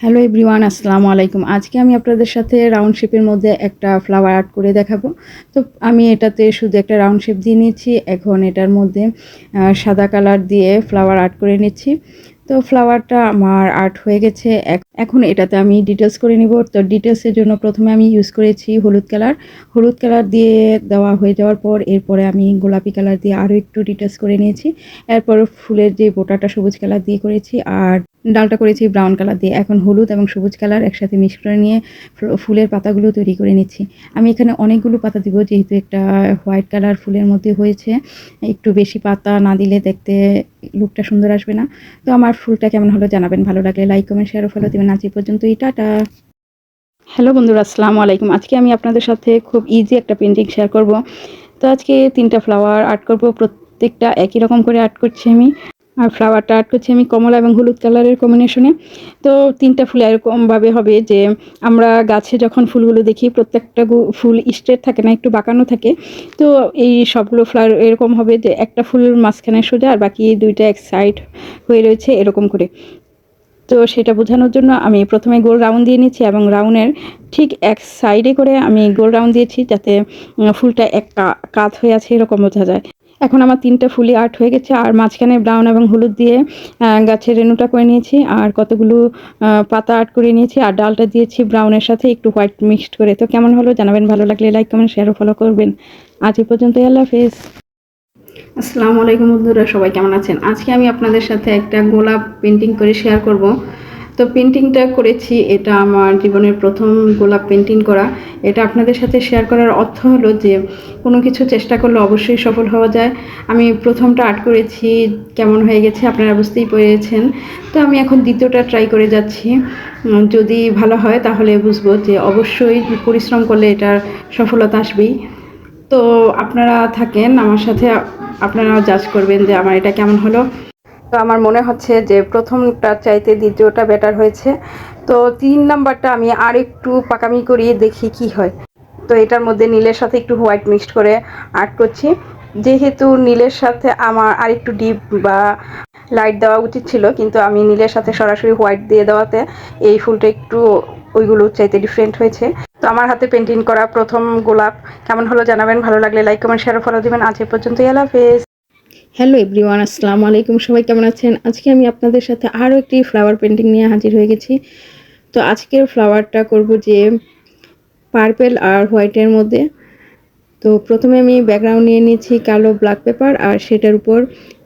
Hello everyone, আসসালামু আলাইকুম। আজকে আমি আপনাদের সাথে রাউন্ড শেপের মধ্যে একটা ফ্লাওয়ার আর্ট করে দেখাবো। তো আমি এটাতে শুধু একটা রাউন্ড শেপ দিয়ে নিচ্ছি। এখন এটার মধ্যে সাদা কালার দিয়ে ফ্লাওয়ার আর্ট করে নিচ্ছি। তো ফ্লাওয়ারটা আমার আর্ট হয়ে গেছে। এখন এটাতে আমি ডিটেলস করে নিব। তো ডিটেলসের জন্য প্রথমে আমি ইউজ করেছি হলুদ কালার দিয়ে দেওয়া হয়ে যাওয়ার পর এরপরে আমি গোলাপি কালার দিয়ে আরও একটু ডিটেলস করে নিয়েছি। এরপর ফুলের যে বোটাটা সবুজ কালার দিয়ে করেছি আর ডালটা করেছি ব্রাউন কালার দিয়ে। এখন হলুদ এবং সবুজ কালার একসাথে মিক্স করে নিয়ে ফুলের পাতাগুলো তৈরি করে নিচ্ছি। আমি এখানে অনেকগুলো পাতা দিব, যেহেতু একটা হোয়াইট কালার ফুলের মধ্যে হয়েছে। একটু বেশি পাতা না দিলে দেখতে লুকটা সুন্দর আসবে না। তো আমার ফুলটা কেমন হলো জানাবেন। ভালো লাগলে লাইক, কমেন্ট, শেয়ার ও ফলো দেবেন। আজ এই পর্যন্তই, টাটা। হ্যালো বন্ধুরা, আসসালামু আলাইকুম। আজকে আমি আপনাদের সাথে খুব ইজি একটা পেন্টিং শেয়ার করব। তো আজকে 3টা ফ্লাওয়ার আর্ট করব। প্রত্যেকটা একই রকম করে আর্ট করছি আমি। আর ফ্লাওয়ারটা আর্ট করছি আমি কমলা এবং হলুদ কালারের কম্বিনেশনে। তো 3টা ফুল এরকমভাবে হবে যে আমরা গাছে যখন ফুলগুলো দেখি প্রত্যেকটা ফুল স্ট্রেট থাকে না, একটু বাঁকানো থাকে। তো এই সবগুলো ফ্লাওয়ার এরকম হবে যে একটা ফুল মাঝখানে সোজা আর বাকি দুইটা এক সাইড হয়ে রয়েছে এরকম করে। তো সেটা বোঝানোর জন্য আমি প্রথমে গোল রাউন্ড দিয়ে নিচ্ছি এবং রাউন্ডের ঠিক এক সাইডে করে আমি গোল রাউন্ড দিয়েছি, যাতে ফুলটা এক কাত হয়ে আছে এরকম বোঝা যায়। এখন আমার 3টা ফুলই আর্ট হয়ে গেছে। আর মাঝখানে ব্রাউন এবং হলুদ দিয়ে গাছের রেণুটা করে নিয়েছি আর কতগুলো পাতা আর্ট করে নিয়েছি আর ডালটা দিয়েছি ব্রাউনের সাথে একটু হোয়াইট মিক্সড করে। তো কেমন হলো জানাবেন। ভালো লাগলে লাইক, কমেন্ট, শেয়ার ও ফলো করবেন। আজ এই পর্যন্তই, আল্লাহ হাফেজ। আসসালামু আলাইকুম বন্ধুরা, সবাই কেমন আছেন। আজকে আমি আপনাদের সাথে একটা গোলাপ পেন্টিং করে শেয়ার করব। তো পেন্টিংটা করেছি, এটা আমার জীবনের প্রথম গোলাপ পেন্টিং করা। এটা আপনাদের সাথে শেয়ার করার অর্থ হলো যে কোনো কিছু চেষ্টা করলে অবশ্যই সফল হওয়া যায়। আমি প্রথমটা আর্ট করেছি, কেমন হয়ে গেছে আপনারা বুঝতেই পেরেছেন। তো আমি এখন দ্বিতীয়টা ট্রাই করে যাচ্ছি। যদি ভালো হয় তাহলে বুঝবো যে অবশ্যই পরিশ্রম করলে এটার সফলতা আসবেই। তো আপনারা থাকেন আমার সাথে, আপনারা জাজ করবেন যে আমার এটা কেমন হলো। তো আমার মনে হচ্ছে যে প্রথমটা চাইতে দ্বিতীয়টা বেটার হয়েছে। তো 3 নাম্বারটা আমি আর একটু পাকামি করিয়ে দেখি কি হয়। তো এটার মধ্যে নীলের সাথে একটু হোয়াইট মিক্সড করে আর্ট করছি। যেহেতু নীলের সাথে আমার আর একটু ডিপ বা লাইট দেওয়া উচিত ছিল, কিন্তু আমি নীলের সাথে সরাসরি হোয়াইট দিয়ে দেওয়াতে এই ফুলটা একটু ওইগুলো চাইতে ডিফারেন্ট হয়েছে। তো আমার হাতে পেন্টিং করা প্রথম গোলাপ কেমন হলো জানাবেন। ভালো লাগলে লাইক, কমেন্ট, শেয়ার ও ফলো দিবেন। আজ এই পর্যন্তই, আল্লাহ হাফেজ। হ্যালো এভরিওয়ান, আসসালামু আলাইকুম। সবাই কেমন আছেন। আজকে আমি আপনাদের সাথে আরও একটি ফ্লাওয়ার পেন্টিং নিয়ে হাজির হয়ে গেছি। তো আজকের ফ্লাওয়ারটা করব যে পার্পেল আর হোয়াইটের মধ্যে। তো প্রথমে আমি ব্যাকগ্রাউন্ড নিয়ে নিয়েছি কালো ব্ল্যাক পেপার আর সেটার উপর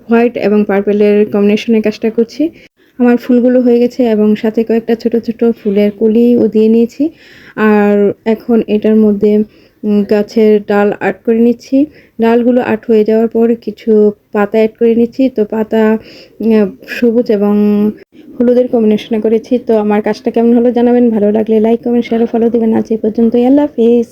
হোয়াইট এবং পার্পেলের কম্বিনেশনে কাজটা করছি। আমার ফুলগুলো হয়ে গেছে এবং সাথে কয়েকটা ছোট ছোট ফুলের কলিও দিয়ে নিয়েছি। আর এখন এটার মধ্যে গাছের ডাল আর্ট করে নিচ্ছি। ডালগুলো আর্ট হয়ে যাওয়ার পর কিছু পাতা অ্যাড করে নিচ্ছি। তো পাতা সবুজ এবং হলুদের কম্বিনেশনে করেছি। তো আমার কাজটা কেমন হলো জানাবেন। ভালো লাগলে লাইক, কমেন্ট, শেয়ার ও ফলো দেবেন। আজ এই পর্যন্তই, আল্লাহ হাফেজ।